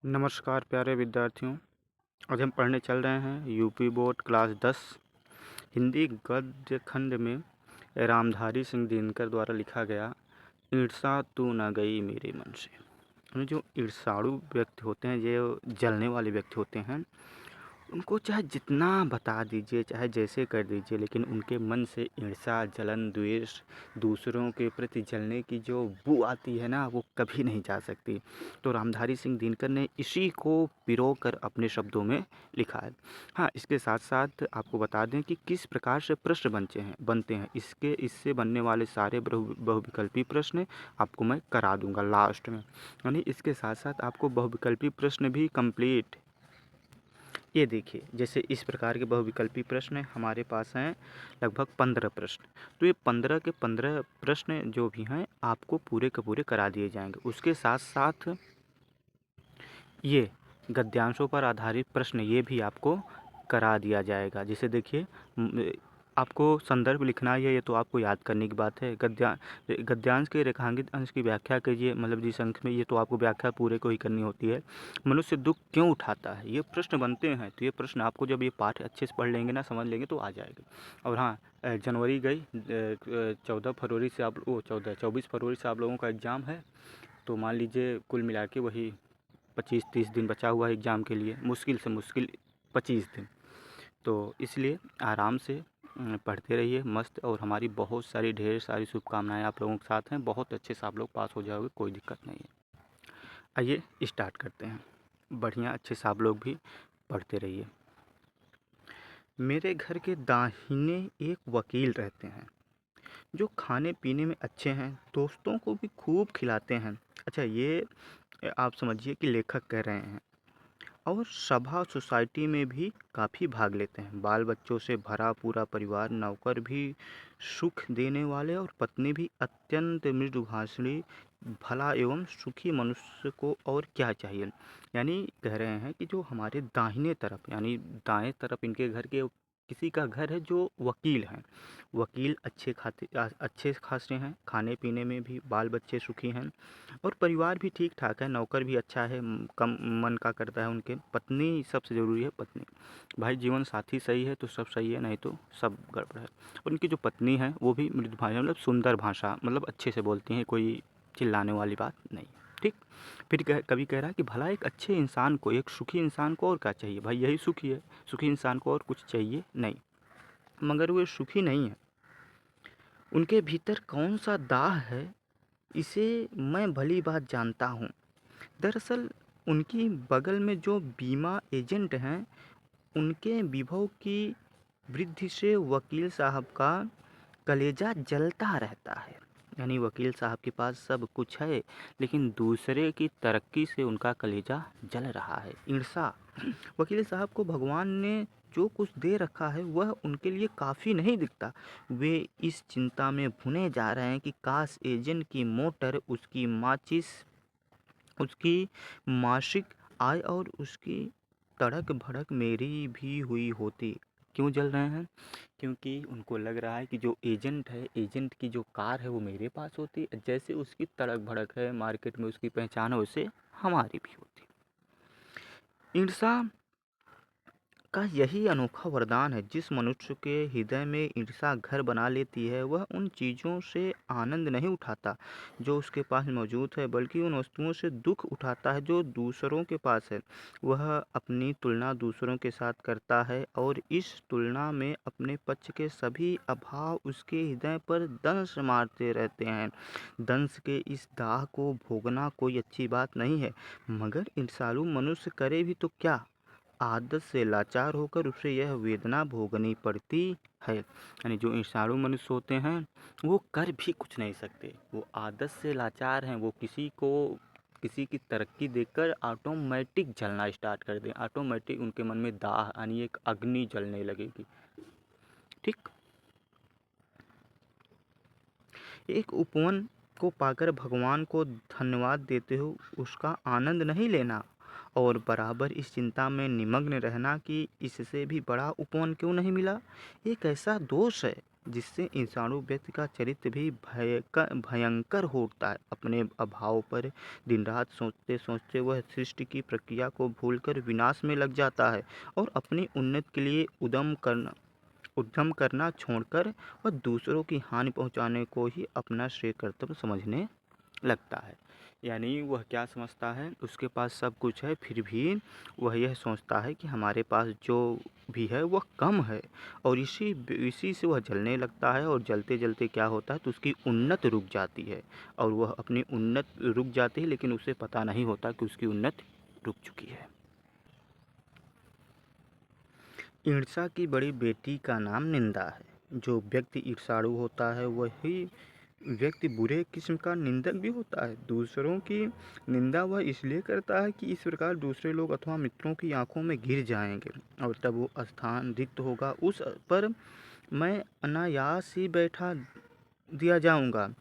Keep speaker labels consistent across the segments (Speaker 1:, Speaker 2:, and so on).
Speaker 1: नमस्कार प्यारे विद्यार्थियों। आज हम पढ़ने चल रहे हैं यूपी बोर्ड क्लास 10 हिंदी गद्य खंड में रामधारी सिंह दिनकर द्वारा लिखा गया ईर्षा तू न गई मेरे मन से। यानी जो ईर्षाणु व्यक्ति होते हैं, ये जलने वाले व्यक्ति होते हैं, उनको चाहे जितना बता दीजिए, चाहे जैसे कर दीजिए, लेकिन उनके मन से ईर्ष्या, जलन, द्वेष, दूसरों के प्रति जलने की जो बू आती है ना, वो कभी नहीं जा सकती। तो रामधारी सिंह दिनकर ने इसी को पिरो कर अपने शब्दों में लिखा है। हाँ, इसके साथ साथ आपको बता दें कि किस प्रकार से प्रश्न बनते हैं इससे बनने वाले सारे बहुविकल्पी प्रश्न आपको मैं करा दूंगा लास्ट में। यानी इसके साथ साथ आपको बहुविकल्पी प्रश्न भी कंप्लीट, ये देखिए, जैसे इस प्रकार के बहुविकल्पी प्रश्न हमारे पास हैं लगभग 15 प्रश्न। तो ये 15 के 15 प्रश्न जो भी हैं आपको पूरे के पूरे करा दिए जाएंगे। उसके साथ साथ ये गद्यांशों पर आधारित प्रश्न ये भी आपको करा दिया जाएगा। जैसे देखिए, आपको संदर्भ लिखना है, ये तो आपको याद करने की बात है। गद्यांश के रेखांकित अंश की व्याख्या कीजिए, मतलब जिस अंक में, ये तो आपको व्याख्या पूरे को ही करनी होती है। मनुष्य दुख क्यों उठाता है, ये प्रश्न बनते हैं। तो ये प्रश्न आपको जब ये पाठ अच्छे से पढ़ लेंगे ना, समझ लेंगे, तो आ जाएगा। और हाँ, जनवरी गई, 14 फरवरी से आप 24 फरवरी से आप लोगों का एग्ज़ाम है। तो मान लीजिए कुल मिला के वही 25-30 दिन बचा हुआ है एग्ज़ाम के लिए, मुश्किल से मुश्किल 25 दिन। तो इसलिए आराम से पढ़ते रहिए मस्त, और हमारी बहुत सारी ढेर सारी शुभकामनाएं आप लोगों के साथ हैं। बहुत अच्छे से आप लोग पास हो जाओगे, कोई दिक्कत नहीं है। आइए स्टार्ट करते हैं। बढ़िया अच्छे से आप लोग भी पढ़ते रहिए। मेरे घर के दाहिने एक वकील रहते हैं, जो खाने पीने में अच्छे हैं, दोस्तों को भी खूब खिलाते हैं। अच्छा, ये आप समझिए कि लेखक कह रहे हैं। और सभा सोसाइटी में भी काफ़ी भाग लेते हैं। बाल बच्चों से भरा पूरा परिवार, नौकर भी सुख देने वाले और पत्नी भी अत्यंत मृदुभाषिणी, भला एवं सुखी मनुष्य को और क्या चाहिए। यानी कह रहे हैं कि जो हमारे दाहिने तरफ, यानी दाएं तरफ इनके घर के किसी का घर है जो वकील हैं। वकील अच्छे खासे हैं, खाने पीने में भी बाल बच्चे सुखी हैं, और परिवार भी ठीक ठाक है, नौकर भी अच्छा है, कम मन का करता है उनके। पत्नी सबसे ज़रूरी है, पत्नी भाई, जीवन साथी सही है तो सब सही है, नहीं तो सब गड़बड़ है। उनकी जो पत्नी है वो भी मृदु भाषा, मतलब सुंदर भाषा, मतलब अच्छे से बोलती हैं, कोई चिल्लाने वाली बात नहीं। ठीक। फिर कभी कह रहा है कि भला एक अच्छे इंसान को, एक सुखी इंसान को और क्या चाहिए। भाई यही सुखी है, सुखी इंसान को और कुछ चाहिए नहीं। मगर वे सुखी नहीं है, उनके भीतर कौन सा दाह है, इसे मैं भली बात जानता हूँ। दरअसल उनकी बगल में जो बीमा एजेंट हैं, उनके विभव की वृद्धि से वकील साहब का कलेजा जलता रहता है। यानी वकील साहब के पास सब कुछ है, लेकिन दूसरे की तरक्की से उनका कलेजा जल रहा है। ईर्षा। वकील साहब को भगवान ने जो कुछ दे रखा है वह उनके लिए काफ़ी नहीं दिखता। वे इस चिंता में भुने जा रहे हैं कि काश एजेंट की मोटर, उसकी माचिस, उसकी मासिक आय और उसकी तड़क भड़क मेरी भी हुई होती। क्यों जल रहे हैं? क्योंकि उनको लग रहा है कि जो एजेंट है, एजेंट की जो कार है वो मेरे पास होती, जैसे उसकी तड़क भड़क है, मार्केट में उसकी पहचान है, वैसे हमारी भी होती। ईर्षा का यही अनोखा वरदान है। जिस मनुष्य के हृदय में ईर्षा घर बना लेती है, वह उन चीज़ों से आनंद नहीं उठाता जो उसके पास मौजूद है, बल्कि उन वस्तुओं से दुख उठाता है जो दूसरों के पास है। वह अपनी तुलना दूसरों के साथ करता है, और इस तुलना में अपने पक्ष के सभी अभाव उसके हृदय पर दंश मारते रहते हैं। दंश के इस दाह को भोगना कोई अच्छी बात नहीं है, मगर ईर्षालु मनुष्य करे भी तो क्या। आदत से लाचार होकर उसे यह वेदना भोगनी पड़ती है। यानी जो ईर्ष्यालु मनुष्य होते हैं वो कर भी कुछ नहीं सकते, वो आदत से लाचार हैं। वो किसी की तरक्की देखकर ऑटोमेटिक जलना स्टार्ट कर दें, ऑटोमेटिक उनके मन में दाह यानी एक अग्नि जलने लगेगी। ठीक। एक उपवन को पाकर भगवान को धन्यवाद देते हो, उसका आनंद नहीं लेना, और बराबर इस चिंता में निमग्न रहना कि इससे भी बड़ा उपवन क्यों नहीं मिला। एक ऐसा दोष है जिससे इंसानों व्यक्ति का चरित्र भी भयंकर होता है। अपने अभाव पर दिन रात सोचते सोचते वह सृष्टि की प्रक्रिया को भूलकर विनाश में लग जाता है और अपनी उन्नति के लिए उद्यम करना छोड़कर वह दूसरों की हानि पहुंचाने को ही अपना श्रेय कर्तव्य समझने लगता है। यानी वह क्या समझता है, उसके पास सब कुछ है, फिर भी वह यह सोचता है कि हमारे पास जो भी है वह कम है, और इसी से वह जलने लगता है। और जलते जलते क्या होता है, तो उसकी उन्नति रुक जाती है और वह अपनी उन्नति रुक जाती है, लेकिन उसे पता नहीं होता कि उसकी उन्नति रुक चुकी है। ईर्ष्या की बड़ी बेटी का नाम निंदा है। जो व्यक्ति ईर्ष्यालु होता है वही व्यक्ति बुरे किस्म का निंदक भी होता है। दूसरों की निंदा वह इसलिए करता है कि इस प्रकार दूसरे लोग अथवा मित्रों की आंखों में गिर जाएंगे और तब वो स्थान रिक्त होगा उस पर मैं अनायास ही बैठा दिया जाऊंगा।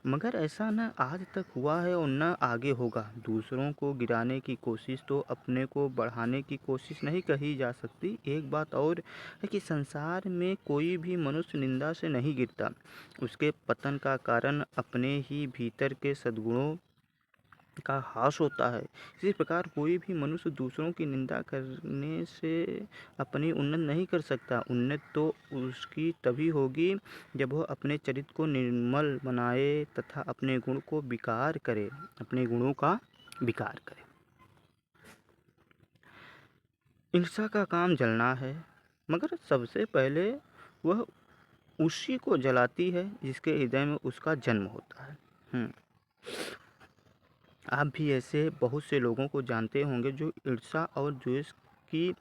Speaker 1: मगर ऐसा न आज तक हुआ है और न आगे होगा। दूसरों को गिराने की कोशिश तो अपने को बढ़ाने की कोशिश नहीं कही जा सकती। एक बात और है कि संसार में कोई भी मनुष्य निंदा से नहीं गिरता। उसके पतन का कारण अपने ही भीतर के सद्गुणों का ह्रास होता है। इसी प्रकार कोई भी मनुष्य दूसरों की निंदा करने से अपनी उन्नति नहीं कर सकता। उन्नति तो उसकी तभी होगी जब वह अपने चरित्र को निर्मल बनाए तथा अपने गुणों का विकार करे। ईर्ष्या का काम जलना है, मगर सबसे पहले वह उसी को जलाती है जिसके हृदय में उसका जन्म होता है। आप भी ऐसे बहुत से लोगों को जानते होंगे जो ईर्ष्या और द्वेष की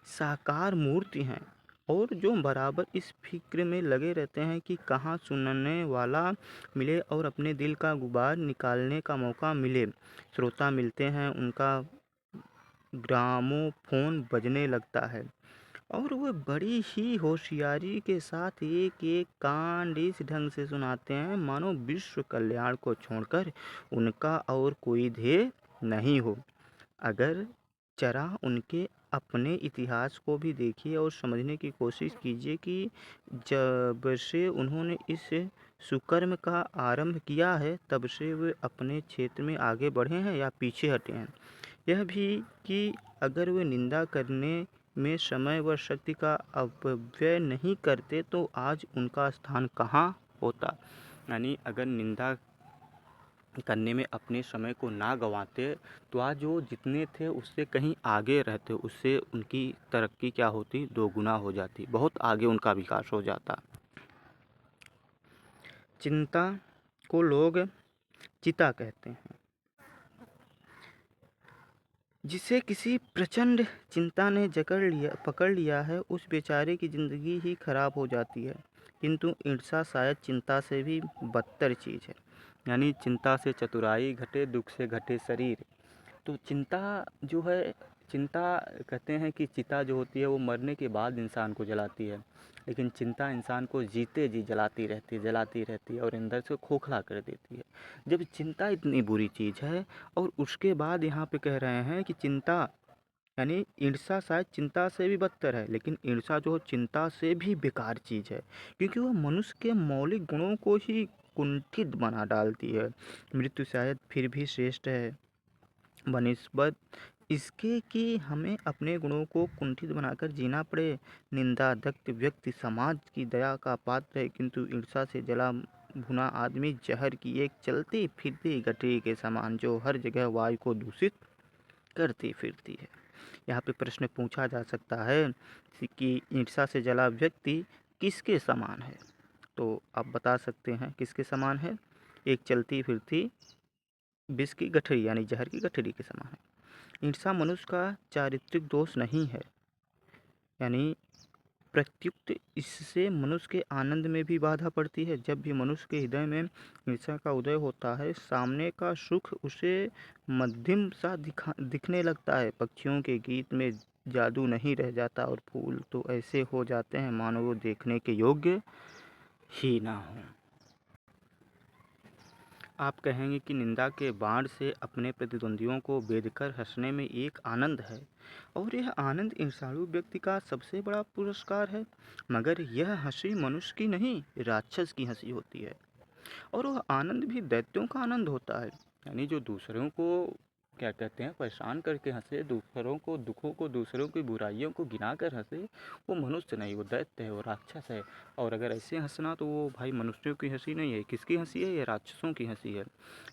Speaker 1: साकार मूर्ति हैं और जो बराबर इस फिक्र में लगे रहते हैं कि कहाँ सुनने वाला मिले और अपने दिल का गुबार निकालने का मौका मिले। श्रोता मिलते हैं, उनका ग्रामोफोन बजने लगता है और वह बड़ी ही होशियारी के साथ एक एक कांड इस ढंग से सुनाते हैं मानो विश्व कल्याण को छोड़कर उनका और कोई ध्येय नहीं हो। अगर जरा उनके अपने इतिहास को भी देखिए और समझने की कोशिश कीजिए कि जब से उन्होंने इस सुकर्म का आरंभ किया है तब से वे अपने क्षेत्र में आगे बढ़े हैं या पीछे हटे हैं। यह भी कि अगर वे निंदा करने में समय व शक्ति का अपव्यय नहीं करते तो आज उनका स्थान कहाँ होता। यानी अगर निंदा करने में अपने समय को ना गंवाते तो आज वो जितने थे उससे कहीं आगे रहते, उससे उनकी तरक्की क्या होती, दोगुना हो जाती, बहुत आगे उनका विकास हो जाता। चिंता को लोग चिता कहते हैं। जिसे किसी प्रचंड चिंता ने पकड़ लिया है उस बेचारे की ज़िंदगी ही खराब हो जाती है। किंतु ईर्ष्या शायद चिंता से भी बदतर चीज़ है। यानी चिंता से चतुराई घटे, दुख से घटे शरीर। तो चिंता जो है, चिंता कहते हैं कि चिता जो होती है वो मरने के बाद इंसान को जलाती है, लेकिन चिंता इंसान को जीते जी जलाती रहती है और अंदर से खोखला कर देती है। जब चिंता इतनी बुरी चीज़ है और उसके बाद यहाँ पे कह रहे हैं कि चिंता यानी ईर्ष्या शायद चिंता से भी बदतर है, लेकिन ईर्ष्या जो चिंता से भी बेकार चीज़ है क्योंकि वह मनुष्य के मौलिक गुणों को ही कुंठित बना डालती है। मृत्यु शायद फिर भी श्रेष्ठ है बनिस्बत इसके कि हमें अपने गुणों को कुंठित बनाकर जीना पड़े। निंदा दग्ध व्यक्ति समाज की दया का पात्र है, किंतु ईर्ष्या से जला भुना आदमी जहर की एक चलती फिरती गठरी के समान जो हर जगह वायु को दूषित करती फिरती है। यहाँ पे प्रश्न पूछा जा सकता है कि ईर्ष्या से जला व्यक्ति किसके समान है, तो आप बता सकते हैं किसके समान है। एक चलती फिरती विष की गठरी यानी जहर की गठरी के समान है। ईर्ष्या मनुष्य का चारित्रिक दोष नहीं है, यानी प्रत्युक्त इससे मनुष्य के आनंद में भी बाधा पड़ती है। जब भी मनुष्य के हृदय में ईर्ष्या का उदय होता है सामने का सुख उसे मध्यम सा दिखने लगता है। पक्षियों के गीत में जादू नहीं रह जाता और फूल तो ऐसे हो जाते हैं मानो वो देखने के योग्य ही ना हो। आप कहेंगे कि निंदा के बाण से अपने प्रतिद्वंदियों को बेधकर हंसने में एक आनंद है और यह आनंद ईर्ष्यालु व्यक्ति का सबसे बड़ा पुरस्कार है। मगर यह हंसी मनुष्य की नहीं, राक्षस की हंसी होती है। और वह आनंद भी दैत्यों का आनंद होता है। यानी जो दूसरों को क्या कहते हैं परेशान करके हंसे, दूसरों को दुखों को, दूसरों की बुराइयों को गिना कर हंसे, वो मनुष्य नहीं, वो दैत्य है, वो राक्षस है। और अगर ऐसे हंसना तो वो भाई मनुष्यों की हंसी नहीं है, किसकी हंसी है? ये राक्षसों की हंसी है।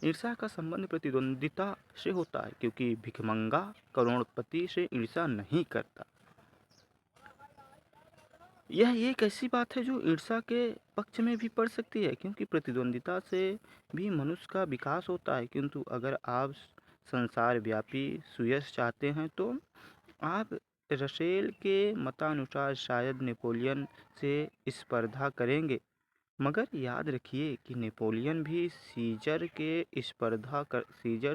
Speaker 1: ईर्ष्या का संबंध प्रतिद्वंदिता से होता है, क्योंकि भिखमंगा करोड़पति से ईर्ष्या नहीं करता। यह एक ऐसी बात है जो ईर्ष्या के पक्ष में भी पड़ सकती है, क्योंकि प्रतिद्वंदिता से भी मनुष्य का विकास होता है। किंतु अगर आप संसार व्यापी सुयश चाहते हैं तो आप रसेल के मतानुसार शायद नेपोलियन से स्पर्धा करेंगे। मगर याद रखिए कि नेपोलियन भी सीजर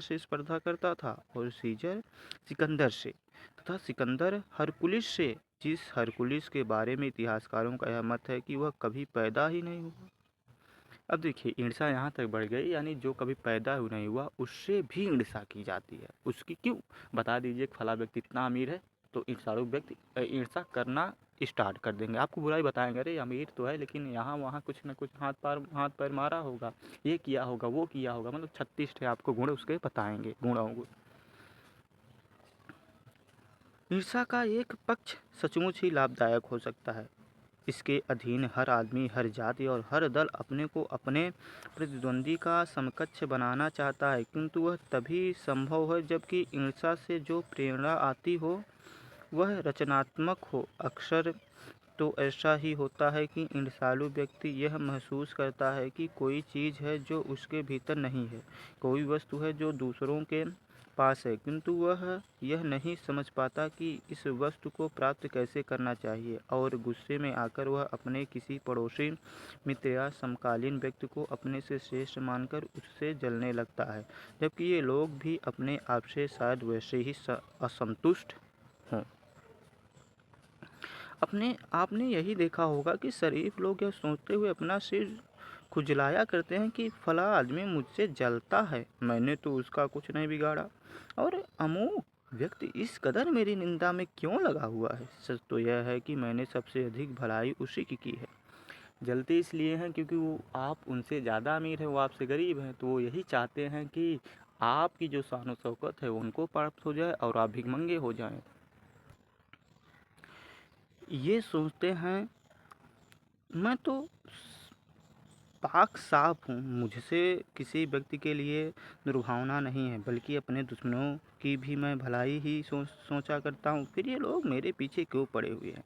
Speaker 1: से स्पर्धा करता था, और सीजर सिकंदर से, तथा सिकंदर हरकुलिस से, जिस हरकुलिस के बारे में इतिहासकारों का यह मत है कि वह कभी पैदा ही नहीं हुआ। अब देखिए ईर्ष्या यहाँ तक बढ़ गई, यानी जो कभी पैदा ही नहीं हुआ उससे भी ईर्ष्या की जाती है। उसकी क्यों? बता दीजिए कि फला व्यक्ति इतना अमीर है तो ईर्ष्यालु व्यक्ति ईर्ष्या करना स्टार्ट कर देंगे, आपको बुराई बताएंगे, अरे अमीर तो है लेकिन यहाँ वहाँ कुछ ना कुछ हाथ पैर मारा होगा, ये किया होगा, वो किया होगा, मतलब 36 थे आपको गुण उसके बताएंगे गुणों को। ईर्ष्या का एक पक्ष सचमुच ही लाभदायक हो सकता है। इसके अधीन हर आदमी, हर जाति और हर दल अपने को अपने प्रतिद्वंदी का समकक्ष बनाना चाहता है, किंतु वह तभी संभव है जबकि ईर्ष्या से जो प्रेरणा आती हो वह रचनात्मक हो। अक्सर तो ऐसा ही होता है कि ईर्ष्यालु व्यक्ति यह महसूस करता है कि कोई चीज़ है जो उसके भीतर नहीं है, कोई वस्तु है जो दूसरों के पास है, किंतु वह यह नहीं समझ पाता कि इस वस्तु को प्राप्त कैसे करना चाहिए, और गुस्से में आकर वह अपने किसी पड़ोसी, मित्र या समकालीन व्यक्ति को अपने से श्रेष्ठ मानकर उससे जलने लगता है, जबकि ये लोग भी अपने आप से शायद वैसे ही असंतुष्ट हों। अपने आपने यही देखा होगा कि शरीफ लोग यह सोचते हुए अपना सिर खुजलाया करते हैं कि फला आदमी मुझसे जलता है, मैंने तो उसका कुछ नहीं बिगाड़ा, और अमुक व्यक्ति इस कदर मेरी निंदा में क्यों लगा हुआ है। सच तो यह है कि मैंने सबसे अधिक भलाई उसी की है। जलते इसलिए हैं क्योंकि वो आप उनसे ज़्यादा अमीर है, वो आपसे गरीब हैं, तो वो यही चाहते हैं कि आपकी जो शान व शौकत है उनको प्राप्त हो जाए और आप भिखमंगे हो जाएं। ये सोचते हैं मैं तो पाक साफ हूँ, मुझसे किसी व्यक्ति के लिए दुर्भावना नहीं है, बल्कि अपने दुश्मनों की भी मैं भलाई ही सोचा करता हूँ। फिर ये लोग मेरे पीछे क्यों पड़े हुए हैं?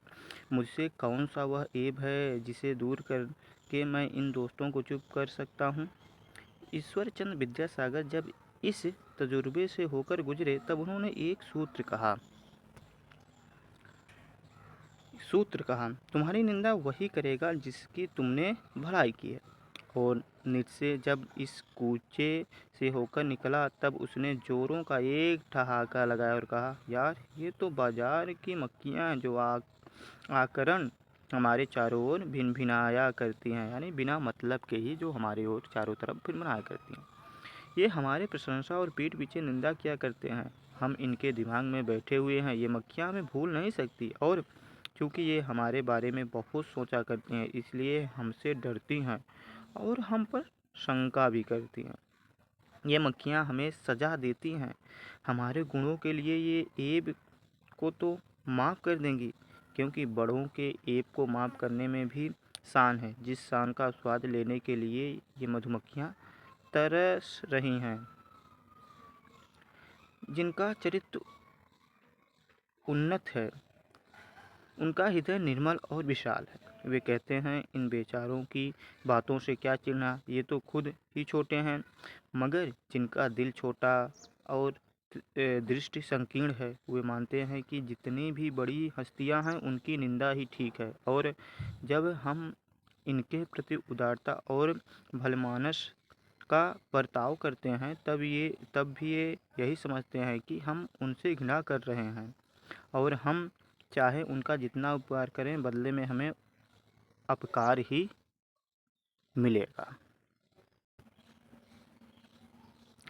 Speaker 1: मुझसे कौन सा वह ऐब है जिसे दूर करके मैं इन दोस्तों को चुप कर सकता हूँ? ईश्वर चंद्र विद्यासागर जब इस तजुर्बे से होकर गुजरे तब उन्होंने एक सूत्र कहा, तुम्हारी निंदा वही करेगा जिसकी तुमने भलाई की है। और नित्से जब इस कूचे से होकर निकला तब उसने जोरों का एक ठहाका लगाया और कहा, यार ये तो बाजार की मक्खियाँ हैं जो आकरण हमारे चारों ओर भिन भिनाया करती हैं, यानी बिना मतलब के ही जो हमारे ओर चारों तरफ भिन भिनाया करती हैं। ये हमारे प्रशंसा और पीठ पीछे निंदा किया करते हैं। हम इनके दिमाग में बैठे हुए हैं, ये मक्खियाँ हमें भूल नहीं सकती, और क्योंकि ये हमारे बारे में बहुत सोचा करती हैं इसलिए हमसे डरती हैं और हम पर शंका भी करती हैं। ये मक्खियाँ हमें सजा देती हैं, हमारे गुणों के लिए ये ऐब को तो माफ़ कर देंगी, क्योंकि बड़ों के ऐब को माफ़ करने में भी शान है, जिस शान का स्वाद लेने के लिए ये मधुमक्खियाँ तरस रही हैं, जिनका चरित्र उन्नत है, उनका हृदय निर्मल और विशाल है। वे कहते हैं इन बेचारों की बातों से क्या चिढ़ना, ये तो खुद ही छोटे हैं। मगर जिनका दिल छोटा और दृष्टि संकीर्ण है, वे मानते हैं कि जितनी भी बड़ी हस्तियां हैं उनकी निंदा ही ठीक है, और जब हम इनके प्रति उदारता और भलमानस का बर्ताव करते हैं तब भी ये यही समझते हैं कि हम उनसे घृणा कर रहे हैं, और हम चाहे उनका जितना उपकार करें बदले में हमें अपकार ही मिलेगा।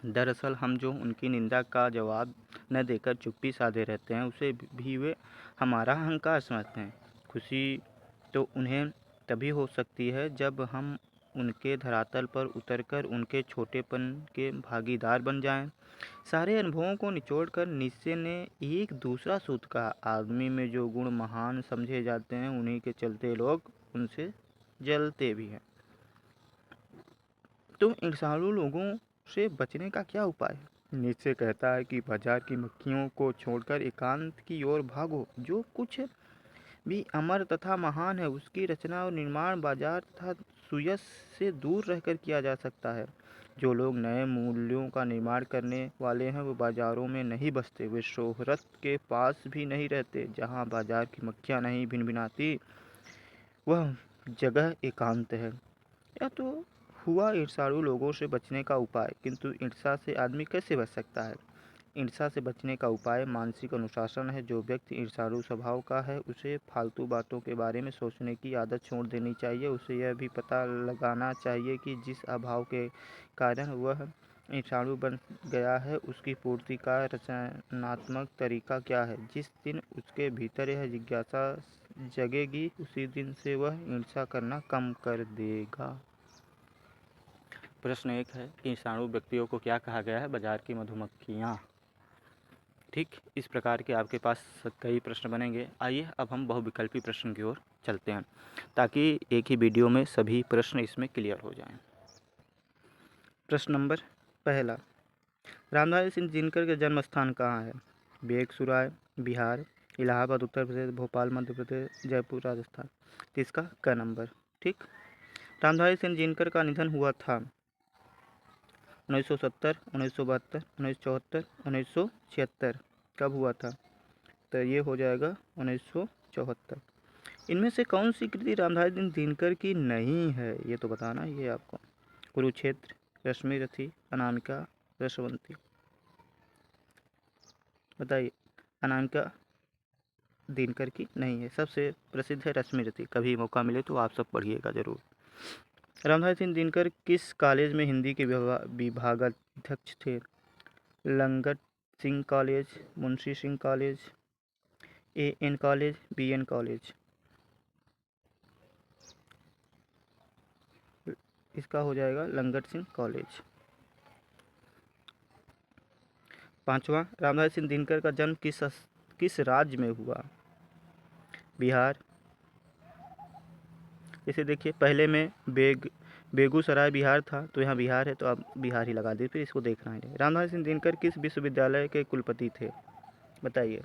Speaker 1: दरअसल हम जो उनकी निंदा का जवाब न देकर चुप्पी साधे रहते हैं, उसे भी वे हमारा अहंकार समझते हैं। खुशी तो उन्हें तभी हो सकती है जब हम उनके धरातल पर उतरकर उनके छोटेपन के भागीदार बन जाएं। सारे अनुभवों को निचोड़कर नीत्शे ने एक दूसरा सूत्र कहा, आदमी में जो गुण महान समझे जाते हैं, उन्हीं के चलते लोग उनसे जलते भी हैं। तो ईर्ष्यालु लोगों से बचने का क्या उपाय? नीत्शे कहता है कि बाजार की मक्खियों को छोड़कर एकांत की ओर भागो। जो कुछ भी अमर तथा महान है, उसकी रचना और निर्माण बाजार तथा सुयश से दूर रहकर किया जा सकता है। जो लोग नए मूल्यों का निर्माण करने वाले हैं, वो बाजारों में नहीं बसते, वे शोहरत के पास भी नहीं रहते। जहाँ बाजार की मक्खियाँ नहीं भिनभिनाती, वह जगह एकांत है। या तो हुआ ईर्ष्यालु लोगों से बचने का उपाय, किंतु ईर्ष्या से आदमी कैसे बच सकता है? ईर्ष्या से बचने का उपाय मानसिक अनुशासन है। जो व्यक्ति ईर्ष्यालु स्वभाव का है, उसे फालतू बातों के बारे में सोचने की आदत छोड़ देनी चाहिए। उसे यह भी पता लगाना चाहिए कि जिस अभाव के कारण वह ईर्ष्यालु बन गया है, उसकी पूर्ति का रचनात्मक तरीका क्या है। जिस दिन उसके भीतर यह जिज्ञासा जगेगी, उसी दिन से वह ईर्ष्या करना कम कर देगा। प्रश्न 1 है, ईर्ष्यालु व्यक्तियों को क्या कहा गया है? बाजार की मधुमक्खियाँ। ठीक, इस प्रकार के आपके पास कई प्रश्न बनेंगे। आइए अब हम बहुविकल्पी प्रश्न की ओर चलते हैं, ताकि एक ही वीडियो में सभी प्रश्न इसमें क्लियर हो जाएं। प्रश्न नंबर पहला, रामधारी सिंह दिनकर का जन्म स्थान कहाँ है? बेगूसराय बिहार, इलाहाबाद उत्तर प्रदेश, भोपाल मध्य प्रदेश, जयपुर राजस्थान। तो इसका क नंबर। ठीक, रामधारी सिंह दिनकर का निधन हुआ था 1970, 1972, 1974, 1976। कब हुआ था? तो ये हो जाएगा 1974। इनमें से कौन सी कृति रामधारी सिंह दिनकर की नहीं है? ये तो बताना ही है आपको। कुरुक्षेत्र, रश्मि रथी, अनामिका, रसवंती। बताइए, अनामिका दिनकर की नहीं है। सबसे प्रसिद्ध है रश्मि रथी। कभी मौका मिले तो आप सब पढ़िएगा जरूर। रामधारी सिंह दिनकर किस कॉलेज में हिंदी के विभागाध्यक्ष थे? Langat Singh college, Munshi Singh college, AN college, BN college. इसका हो जाएगा लंगट सिंह कॉलेज। पांचवा, रामधारी सिंह दिनकर का जन्म किस राज्य में हुआ? बिहार। इसे देखिए, पहले में बेगूसराय बिहार था, तो यहाँ बिहार है, तो आप बिहार ही लगा दीजिए, फिर इसको देखना है। रामधारी सिंह दिनकर किस विश्वविद्यालय के कुलपति थे? बताइए।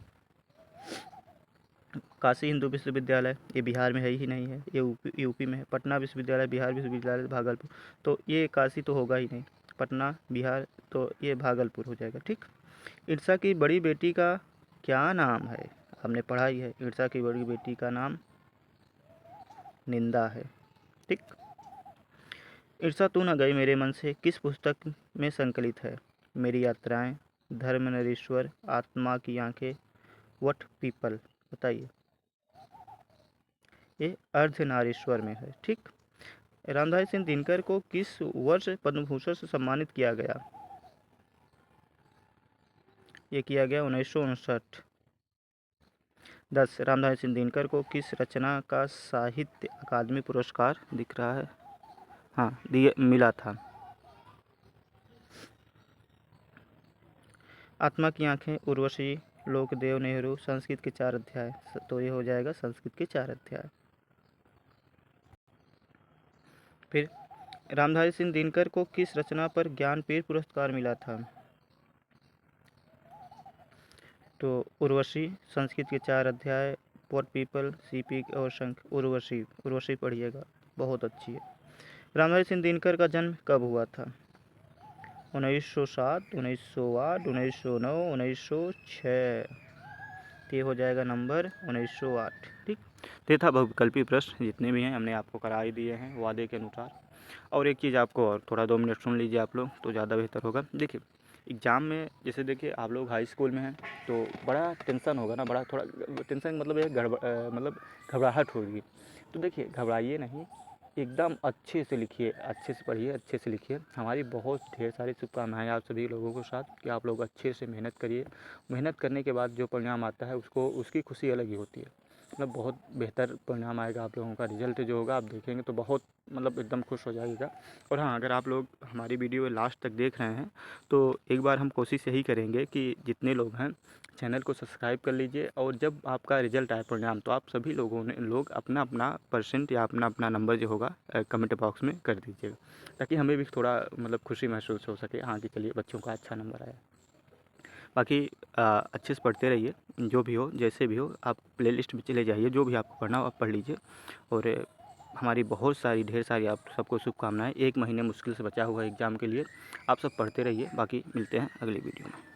Speaker 1: काशी हिंदू विश्वविद्यालय, ये बिहार में है ही नहीं है, ये यूपी में है। पटना विश्वविद्यालय, बिहार विश्वविद्यालय, भागलपुर। तो ये काशी तो होगा ही नहीं, पटना बिहार, तो ये भागलपुर हो जाएगा। ठीक, ईर्ष्या की बड़ी बेटी का क्या नाम है? हमने पढ़ा ही है, ईर्ष्या की बड़ी बेटी का नाम निंदा है। ठीक, ईर्ष्या तू न गई मेरे मन से किस पुस्तक में संकलित है? मेरी यात्राएं, धर्मनरेश्वर, आत्मा की आंखें, व्हाट पीपल। बताइए। ये अर्धनारीश्वर में है। ठीक, रामधारी सिंह दिनकर को किस वर्ष पद्म भूषण से सम्मानित किया गया? ये किया गया 1959। 10, रामधारी सिंह दिनकर को किस रचना का साहित्य अकादमी पुरस्कार दिख रहा है? हाँ, दिए मिला था। आत्मा की आंखें, उर्वशी, लोकदेव नेहरू, संस्कृत के 4 अध्याय। तो ये हो जाएगा संस्कृत के 4 अध्याय। फिर रामधारी सिंह दिनकर को किस रचना पर ज्ञानपीठ पुरस्कार मिला था? तो उर्वशी, संस्कृत के 4 अध्याय, व्हाट पीपल, सीपी और शंख। उर्वशी पढ़िएगा, बहुत अच्छी है। रामधारी सिंह दिनकर का जन्म कब हुआ था? 1907, 1908, 1909, 1906। ये हो जाएगा नंबर 1908। ठीक, ये था बहुविकल्पी प्रश्न। जितने भी हैं हमने आपको करा ही दिए हैं वादे के अनुसार। और एक चीज़ आपको और थोड़ा 2 मिनट सुन लीजिए आप लोग, तो ज़्यादा बेहतर होगा। देखिए, एग्ज़ाम में जैसे देखिए आप लोग हाई स्कूल में हैं, तो बड़ा टेंशन होगा ना, बड़ा थोड़ा टेंशन मतलब ये मतलब घबराहट होगी। तो देखिए, घबराइए नहीं, एकदम अच्छे से लिखिए, अच्छे से पढ़िए, अच्छे से लिखिए। हमारी बहुत ढेर सारी शुभकामनाएँ आप सभी लोगों के साथ कि आप लोग अच्छे से मेहनत करिए। मेहनत करने के बाद जो परिणाम आता है उसको उसकी खुशी अलग ही होती है। मतलब बहुत बेहतर परिणाम आएगा आप लोगों का। रिज़ल्ट जो होगा आप देखेंगे तो बहुत मतलब एकदम खुश हो जाइएगा। और हाँ, अगर आप लोग हमारी वीडियो लास्ट तक देख रहे हैं तो एक बार हम कोशिश यही करेंगे कि जितने लोग हैं चैनल को सब्सक्राइब कर लीजिए, और जब आपका रिज़ल्ट आए परिणाम तो आप सभी लोग अपना अपना परसेंट या अपना अपना नंबर जो होगा कमेंट बॉक्स में कर दीजिएगा, ताकि हमें भी थोड़ा मतलब खुशी महसूस हो सके, हाँ कि चलिए बच्चों का अच्छा नंबर आया। बाकी अच्छे से पढ़ते रहिए, जो भी हो जैसे भी हो आप प्लेलिस्ट में चले जाइए, जो भी आपको पढ़ना हो आप पढ़ लीजिए। और हमारी बहुत सारी ढेर सारी आप सबको शुभकामनाएँ। 1 महीने मुश्किल से बचा हुआ है एग्ज़ाम के लिए। आप सब पढ़ते रहिए। बाकी मिलते हैं अगली वीडियो में।